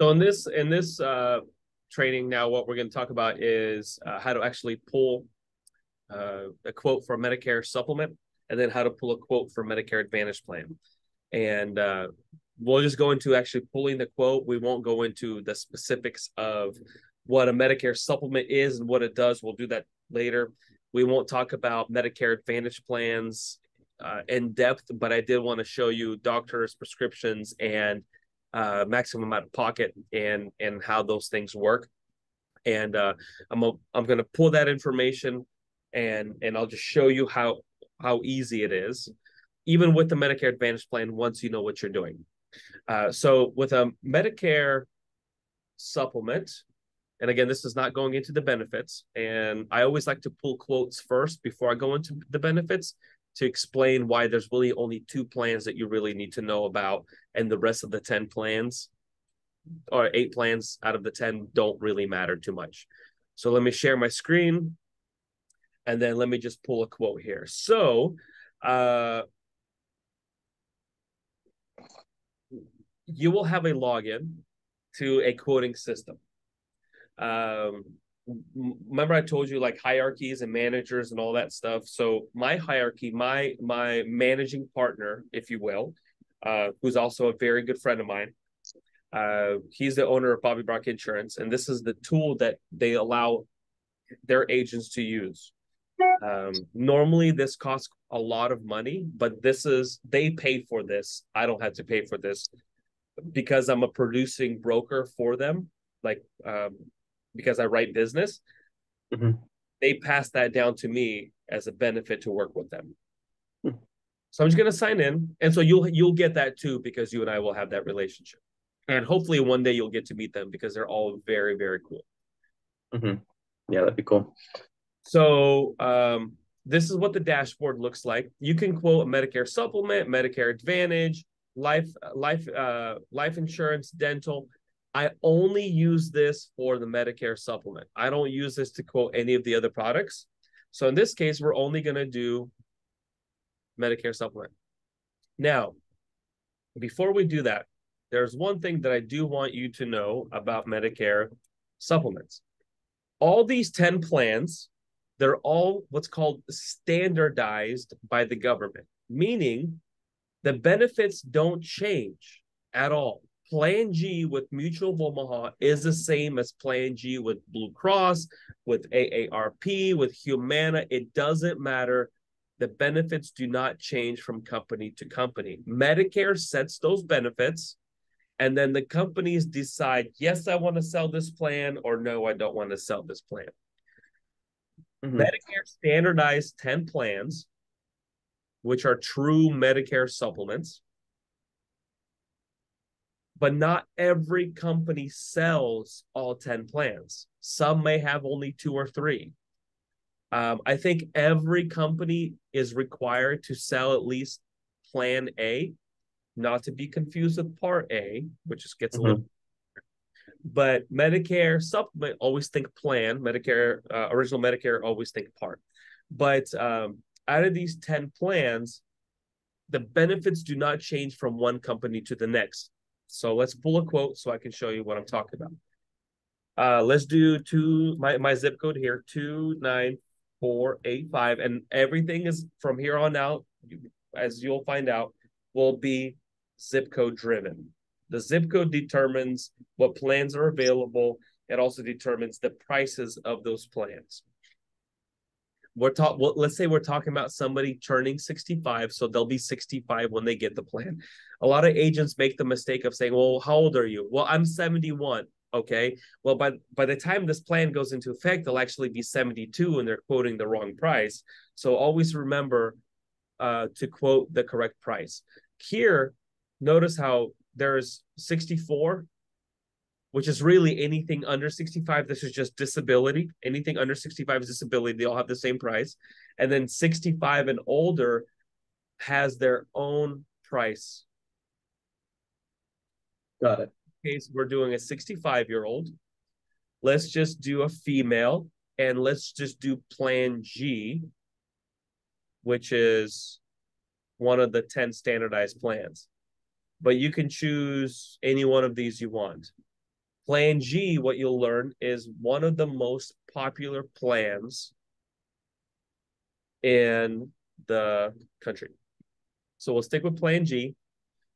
So in this training now, what we're going to talk about is how to actually pull a quote for a Medicare supplement, and then how to pull a quote for Medicare Advantage plan. And we'll just go into actually pulling the quote. We won't go into the specifics of what a Medicare supplement is and what it does. We'll do that later. We won't talk about Medicare Advantage plans in depth, but I did want to show you doctors' prescriptions and maximum out of pocket and how those things work. And I'm going to pull that information and I'll just show you how easy it is, even with the Medicare Advantage plan, once you know what you're doing. So with a Medicare supplement, and again, this is not going into the benefits, and I always like to pull quotes first before I go into the benefits to explain why there's really only 2 plans that you really need to know about, and the rest of the 10 plans or 8 plans out of the 10 don't really matter too much. So let me share my screen, and then let me just pull a quote here. So you will have a login to a quoting system. Remember I told you like hierarchies and managers and all that stuff. So my hierarchy, my managing partner, if you will, who's also a very good friend of mine, he's the owner of Bobby Brock Insurance, and this is the tool that they allow their agents to use. Normally this costs a lot of money, but they pay for this. I don't have to pay for this because I'm a producing broker for them. Like because I write business, they pass that down to me as a benefit to work with them. So I'm just gonna sign in, and so you'll get that too, because you and I will have that relationship, and hopefully one day you'll get to meet them because they're all very, very cool. Yeah, that'd be cool. So this is what the dashboard looks like. You can quote a Medicare supplement, Medicare Advantage, life insurance, dental. I only use this for the Medicare supplement. I don't use this to quote any of the other products. So in this case, we're only going to do Medicare supplement. Now, before we do that, there's one thing that I do want you to know about Medicare supplements. All these 10 plans, they're all what's called standardized by the government, meaning the benefits don't change at all. Plan G with Mutual of Omaha is the same as Plan G with Blue Cross, with AARP, with Humana. It doesn't matter. The benefits do not change from company to company. Medicare sets those benefits, and then the companies decide, yes, I want to sell this plan, or no, I don't want to sell this plan. Medicare standardized 10 plans, which are true Medicare supplements. But not every company sells all 10 plans. Some may have only 2 or 3. I think every company is required to sell at least Plan A, not to be confused with Part A, which just gets a little. But Medicare supplement, always think plan. Medicare, original Medicare, always think part. But out of these 10 plans, the benefits do not change from one company to the next. So let's pull a quote so I can show you what I'm talking about. Let's do my zip code here, 29485. And everything is from here on out, as you'll find out, will be zip code driven. The zip code determines what plans are available. It also determines the prices of those plans. Let's say we're talking about somebody turning 65, so they'll be 65 when they get the plan. A lot of agents make the mistake of saying, well, how old are you? Well, I'm 71. Okay. Well, by the time this plan goes into effect, they'll actually be 72 and they're quoting the wrong price. So always remember to quote the correct price. Here, notice how there's 64, which is really anything under 65. This is just disability. Anything under 65 is disability. They all have the same price. And then 65 and older has their own price. Got it. In case we're doing a 65-year-old. Let's just do a female, and let's just do Plan G, which is one of the 10 standardized plans. But you can choose any one of these you want. Plan G, what you'll learn, is one of the most popular plans in the country. So we'll stick with Plan G.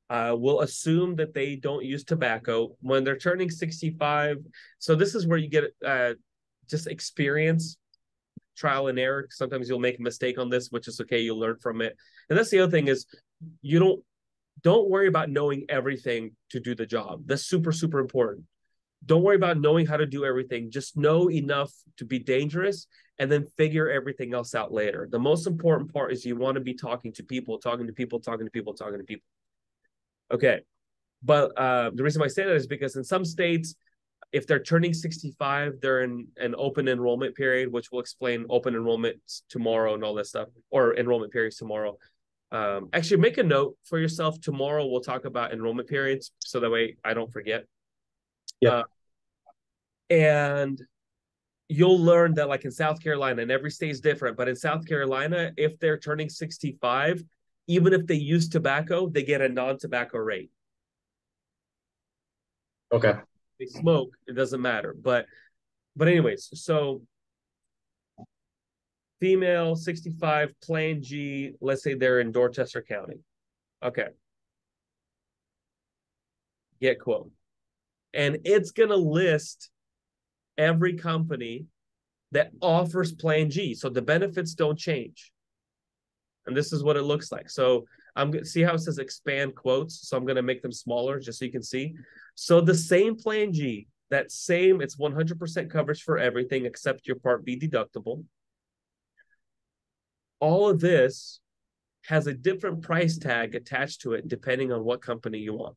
We'll assume that they don't use tobacco when they're turning 65. So this is where you get just experience, trial and error. Sometimes you'll make a mistake on this, which is okay. You'll learn from it. And that's the other thing is you don't worry about knowing everything to do the job. That's super, super important. Don't worry about knowing how to do everything. Just know enough to be dangerous and then figure everything else out later. The most important part is you want to be talking to people, talking to people, talking to people, talking to people. Okay. But the reason why I say that is because in some states, if they're turning 65, they're in an open enrollment period, which will explain open enrollment tomorrow and all that stuff, or enrollment periods tomorrow. Actually, make a note for yourself. Tomorrow, we'll talk about enrollment periods, so that way I don't forget. Yeah. And you'll learn that, like in South Carolina, and every state is different, but in South Carolina, if they're turning 65, even if they use tobacco, they get a non-tobacco rate. Okay. If they smoke, it doesn't matter. But anyways, so female, 65, Plan G, let's say they're in Dorchester County. Okay. Get quote. And it's going to list every company that offers Plan G. So the benefits don't change. And this is what it looks like. So I'm going to see how it says expand quotes. So I'm going to make them smaller just so you can see. So the same Plan G, that same, it's 100% coverage for everything except your Part B deductible. All of this has a different price tag attached to it depending on what company you want.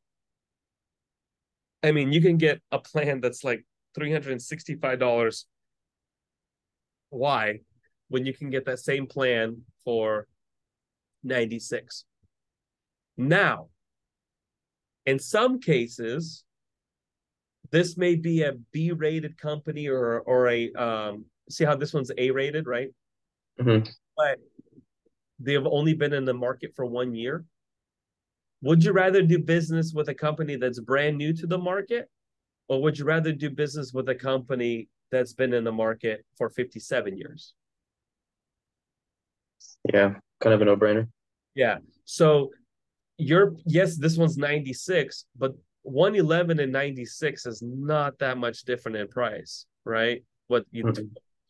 I mean, you can get a plan that's like $365. Why? When you can get that same plan for 96. Now, in some cases, this may be a B-rated company or a see how this one's A-rated, right? Mm-hmm. But they've only been in the market for 1 year. Would you rather do business with a company that's brand new to the market, or would you rather do business with a company that's been in the market for 57 years? Yeah, kind of a no-brainer. Yeah. So yes, this one's 96, but 111 and 96 is not that much different in price, right? What you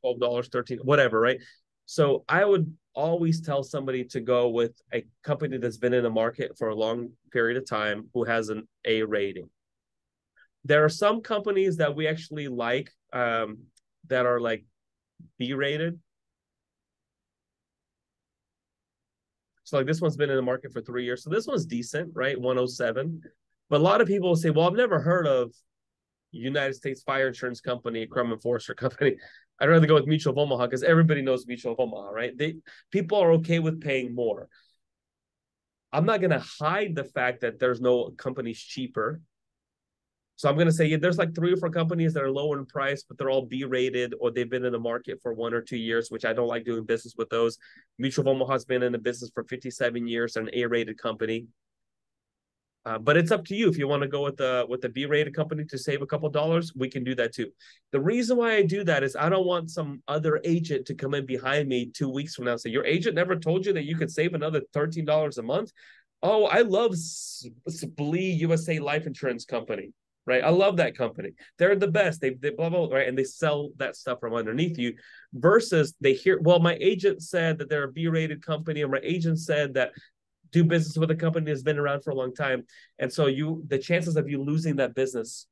$12, 13, whatever, right? So I would always tell somebody to go with a company that's been in the market for a long period of time who has an A rating. There are some companies that we actually like that are like B rated. So like this one's been in the market for 3 years. So this one's decent, right? 107. But a lot of people will say, well, I've never heard of United States Fire Insurance Company, Crum & Forster Company. I'd rather go with Mutual of Omaha because everybody knows Mutual of Omaha, right? People are okay with paying more. I'm not going to hide the fact that there's no companies cheaper. So I'm going to say there's like 3 or 4 companies that are lower in price, but they're all B-rated or they've been in the market for 1 or 2 years, which I don't like doing business with those. Mutual of Omaha's been in the business for 57 years, an A-rated company. But it's up to you. If you want to go with the B-rated company to save a couple dollars, we can do that too. The reason why I do that is I don't want some other agent to come in behind me 2 weeks from now and say, your agent never told you that you could save another $13 a month? Oh, I love Splee USA Life Insurance Company, right? I love that company. They're the best. They blah, blah, blah, right? And they sell that stuff from underneath you versus they hear, well, my agent said that they're a B-rated company, or my agent said that do business with a company that's been around for a long time. And so the chances of you losing that business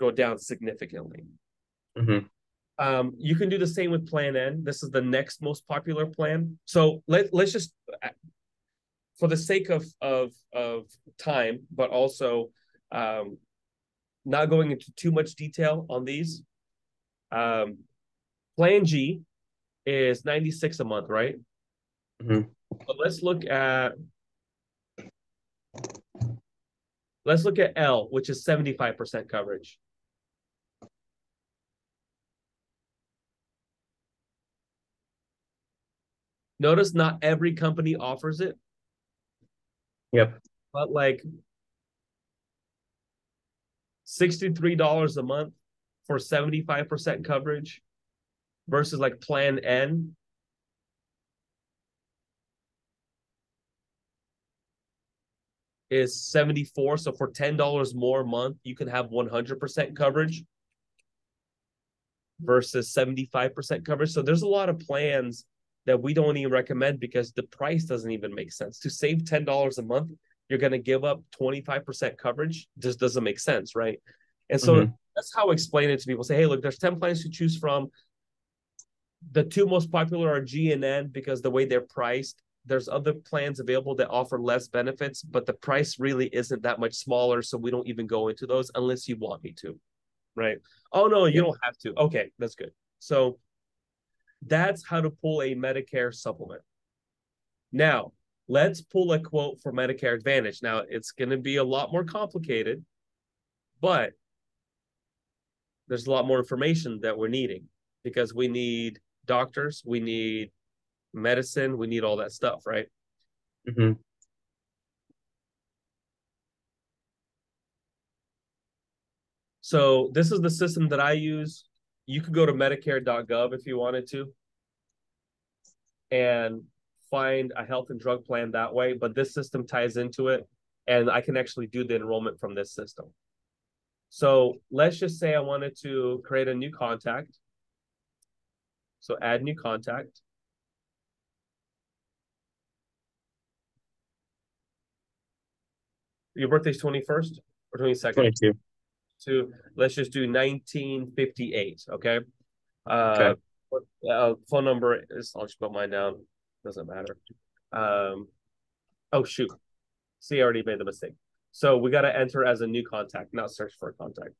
go down significantly. Mm-hmm. You can do the same with Plan N. This is the next most popular plan. So let's just, for the sake of time, but also not going into too much detail on these. Plan G is 96 a month, right? Mm-hmm. But let's look at L, which is 75% coverage. Notice not every company offers it. Yep. But like $63 a month for 75% coverage versus like Plan N is 74. So for $10 more a month, you can have 100% coverage versus 75% coverage. So there's a lot of plans that we don't even recommend because the price doesn't even make sense. To save $10 a month, you're going to give up 25% coverage. Just doesn't make sense, right? And so that's how I explain it to people. Say, hey, look, there's 10 plans to choose from. The two most popular are G and N because the way they're priced. There's other plans available that offer less benefits, but the price really isn't that much smaller. So we don't even go into those unless you want me to, right? Oh, no, you don't have to. Okay, that's good. So that's how to pull a Medicare supplement. Now, let's pull a quote for Medicare Advantage. Now, it's going to be a lot more complicated, but there's a lot more information that we're needing because we need doctors, we need medicine, we need all that stuff, right? So this is the system that I use. You could go to Medicare.gov if you wanted to and find a health and drug plan that way, but this system ties into it, and I can actually do the enrollment from this system. So let's just say I wanted to create a new contact. So add new contact. Your birthday's 21st or 22nd? 22. So let's just do 1958, okay? Okay. Phone number is, I'll just put mine down. Doesn't matter. Oh, shoot. See, I already made the mistake. So we got to enter as a new contact, not search for a contact.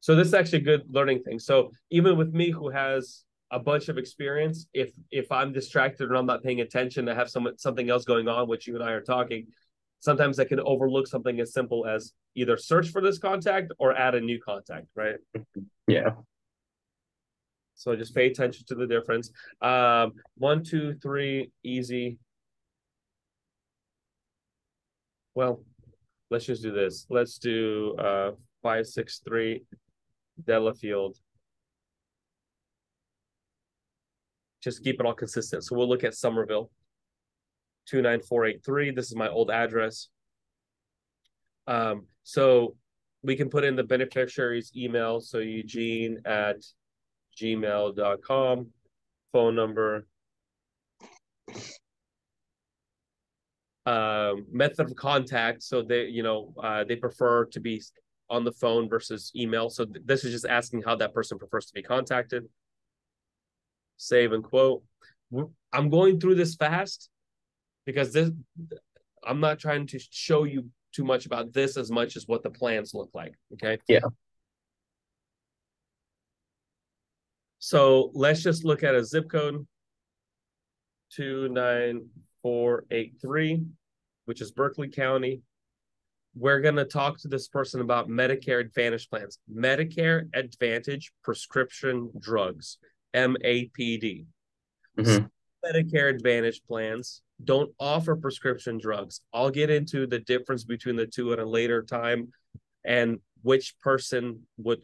So this is actually a good learning thing. So even with me, who has a bunch of experience, if I'm distracted or I'm not paying attention, I have something else going on, which you and I are talking, sometimes I can overlook something as simple as either search for this contact or add a new contact, right? Yeah. So just pay attention to the difference. 1, 2, 3, easy. Well, let's just do this. Let's do 563 Delafield. Just keep it all consistent. So we'll look at Somerville. 29483. This is my old address. So we can put in the beneficiary's email. So eugene@gmail.com. Phone number. Method of contact. So they prefer to be on the phone versus email. So this is just asking how that person prefers to be contacted. Save and quote. I'm going through this fast because I'm not trying to show you too much about this as much as what the plans look like. Okay. Yeah. So let's just look at a zip code 29483, which is Berkeley County. We're going to talk to this person about Medicare Advantage plans. Medicare Advantage prescription drugs, MAPD. Medicare Advantage plans don't offer prescription drugs. I'll get into the difference between the two at a later time and which person would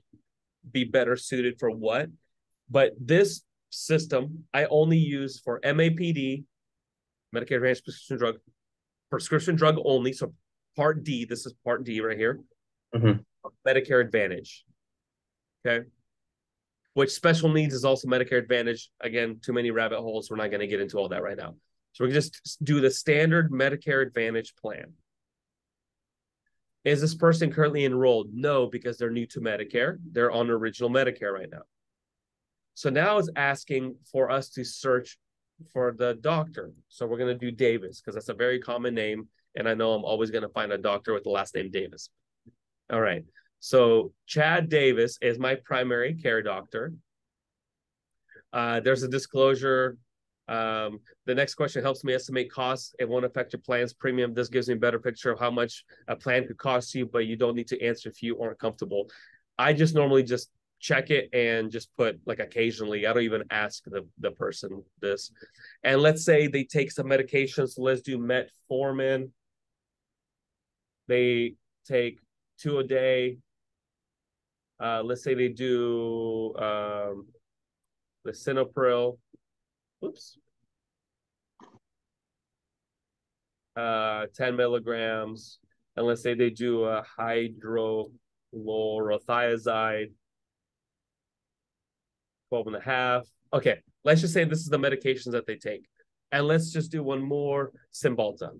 be better suited for what. But this system I only use for MAPD, Medicare Advantage prescription drug only. So Part D, this is Part D right here. Medicare Advantage. Okay. Which special needs is also Medicare Advantage. Again, too many rabbit holes. We're not going to get into all that right now. So we can just do the standard Medicare Advantage plan. Is this person currently enrolled? No, because they're new to Medicare. They're on original Medicare right now. So now it's asking for us to search for the doctor. So we're going to do Davis because that's a very common name. And I know I'm always going to find a doctor with the last name Davis. All right. So Chad Davis is my primary care doctor. There's a disclosure. The next question helps me estimate costs. It won't affect your plan's premium. This gives me a better picture of how much a plan could cost you, but you don't need to answer if you aren't comfortable. I just normally just check it and just put like occasionally. I don't even ask the person this. And let's say they take some medications. So let's do metformin. they take 2 a day. Let's say they do the Lisinopril, oops, 10 milligrams, and let's say they do a hydrochlorothiazide, 12 and a half. Okay, let's just say this is the medications that they take. And let's just do one more, Cymbalta.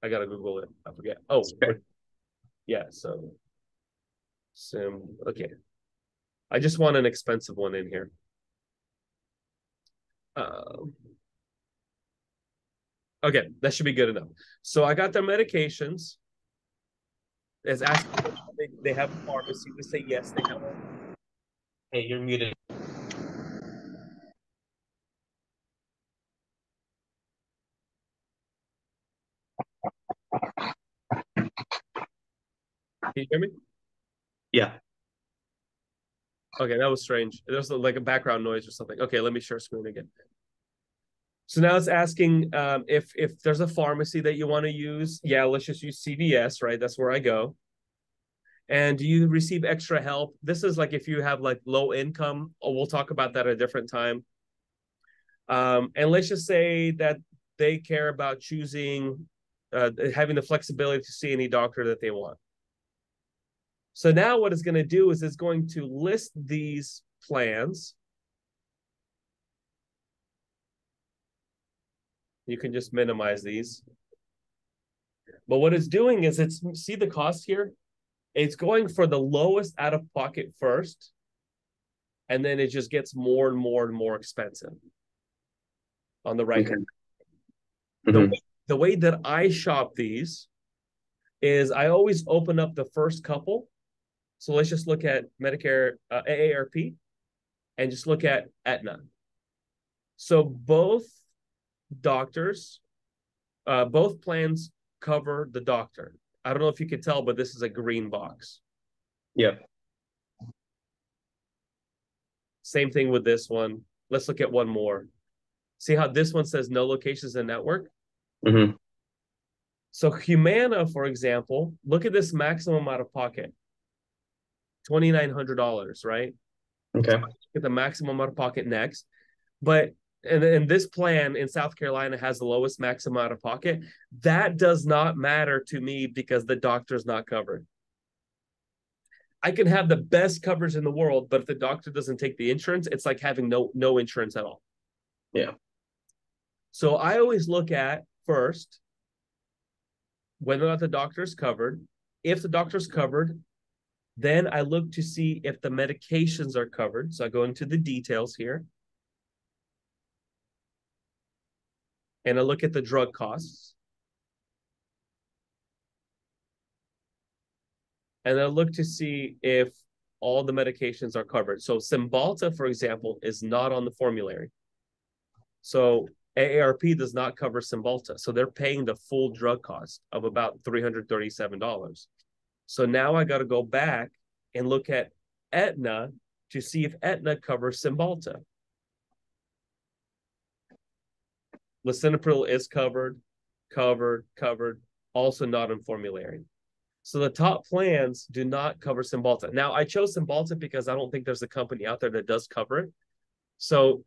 I gotta Google it. I forget. Oh, Okay. yeah. So, okay. I just want an expensive one in here. Okay, that should be good enough. So I got their medications. It's asking they have a pharmacy. We say yes, they have one. Hey, you're muted. Can you hear me? Yeah. Okay, that was strange. There's like a background noise or something. Okay, let me share screen again. So now it's asking if there's a pharmacy that you want to use. Yeah, let's just use CVS, right? That's where I go. And do you receive extra help? This is like if you have like low income. Oh, we'll talk about that at a different time. And let's just say that they care about choosing, having the flexibility to see any doctor that they want. So now what it's going to do is it's going to list these plans. You can just minimize these. But what it's doing is see the cost here? It's going for the lowest out of pocket first, and then it just gets more and more and more expensive on the right hand. The way that I shop these is I always open up the first couple. So let's just look at Medicare AARP and just look at Aetna. So both doctors, both plans cover the doctor. I don't know if you could tell, but this is a green box. Yep. Same thing with this one. Let's look at one more. See how this one says no locations in network? Mm-hmm. So Humana, for example, look at this maximum out of pocket. $2,900, right? Okay. So get the maximum out of pocket next. But and this plan in South Carolina has the lowest maximum out of pocket. That does not matter to me because the doctor's not covered. I can have the best coverage in the world, but if the doctor doesn't take the insurance, it's like having no insurance at all. Yeah. So I always look at first whether or not the doctor is covered. If the doctor's covered, then I look to see if the medications are covered. So I go into the details here. And I look at the drug costs. And I look to see if all the medications are covered. So Cymbalta, for example, is not on the formulary. So AARP does not cover Cymbalta. So they're paying the full drug cost of about $337. So now I got to go back and look at Aetna to see if Aetna covers Cymbalta. Lisinopril is covered, also not on formulary. So the top plans do not cover Cymbalta. Now, I chose Cymbalta because I don't think there's a company out there that does cover it. So,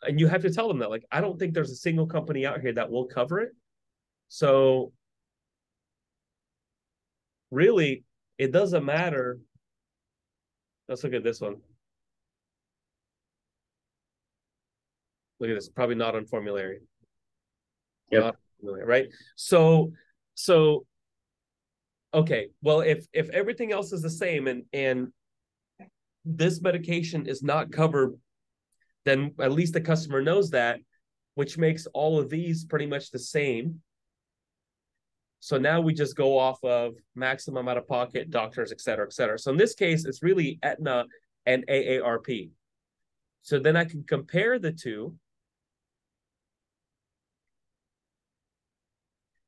and you have to tell them that, like, I don't think there's a single company out here that will cover it. So, really, it doesn't matter. Let's look at this one. Look at this, probably not on formulary. Yep. Not on formulary, right? So, okay, well, if everything else is the same and this medication is not covered, then at least the customer knows that, which makes all of these pretty much the same. So now we just go off of maximum out of pocket, doctors, et cetera, et cetera. So in this case, it's really Aetna and AARP. So then I can compare the two.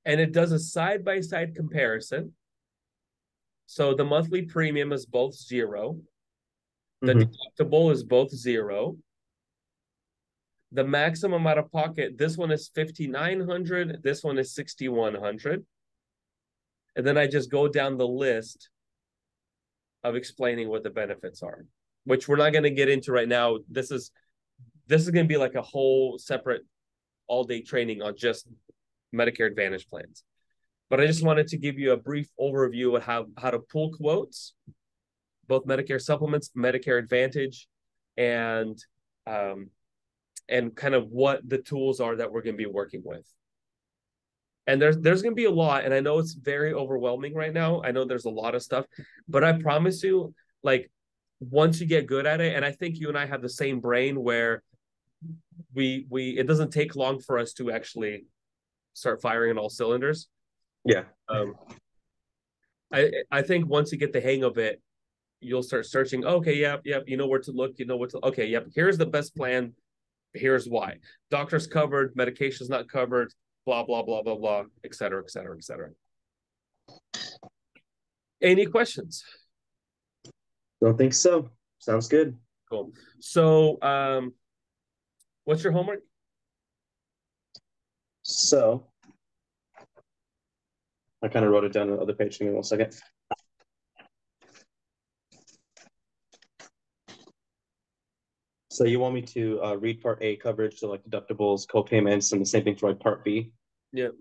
And it does a side-by-side comparison. So the monthly premium is both 0. The Mm-hmm. deductible is both 0. The maximum out of pocket, this one is 5,900. This one is 6,100. And then I just go down the list of explaining what the benefits are, which we're not going to get into right now. This is going to be like a whole separate all-day training on just Medicare Advantage plans. But I just wanted to give you a brief overview of how to pull quotes, both Medicare supplements, Medicare Advantage, and kind of what the tools are that we're going to be working with. And there's going to be a lot, and I know it's very overwhelming right now. I know there's a lot of stuff, but I promise you, like, once you get good at it, and I think you and I have the same brain where we it doesn't take long for us to actually start firing on all cylinders. Yeah. I think once you get the hang of it, you'll start searching. Okay, yep, you know where to look. You know what to. Okay, yep. Here's the best plan. Here's why. Doctor's covered. Medication's not covered. Blah blah blah blah blah. Et cetera, et cetera, et cetera. Any questions? Don't think so. Sounds good. Cool. So, what's your homework? So I kind of wrote it down on the other page. Give me 1 second. So you want me to read Part A coverage, so like deductibles, co-payments, and the same thing for like Part B? Yep.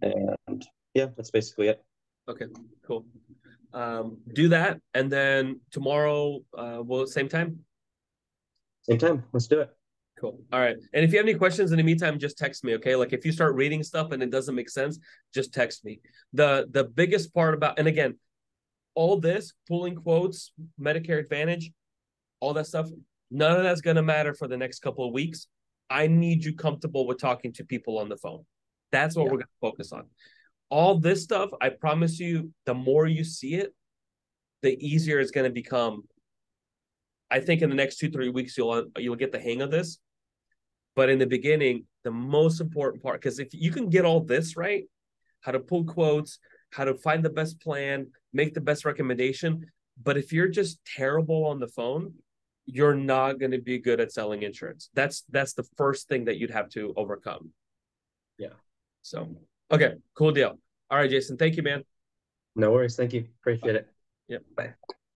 And yeah, that's basically it. Okay, cool. Do that, and then tomorrow, same time? Same time. Let's do it. Cool. All right. And if you have any questions in the meantime, just text me, okay? Like if you start reading stuff and it doesn't make sense, just text me. The biggest part about, and again, all this, pulling quotes, Medicare Advantage, all that stuff, none of that's going to matter for the next couple of weeks. I need you comfortable with talking to people on the phone. That's what we're going to focus on. All this stuff, I promise you, the more you see it, the easier it's going to become. I think in the next 2-3 weeks, you'll get the hang of this. But in the beginning, the most important part, because if you can get all this right, how to pull quotes, how to find the best plan, make the best recommendation. But if you're just terrible on the phone, you're not going to be good at selling insurance. That's the first thing that you'd have to overcome. Yeah. So, okay, cool deal. All right, Jason. Thank you, man. No worries. Thank you. Appreciate it. Yep. Bye.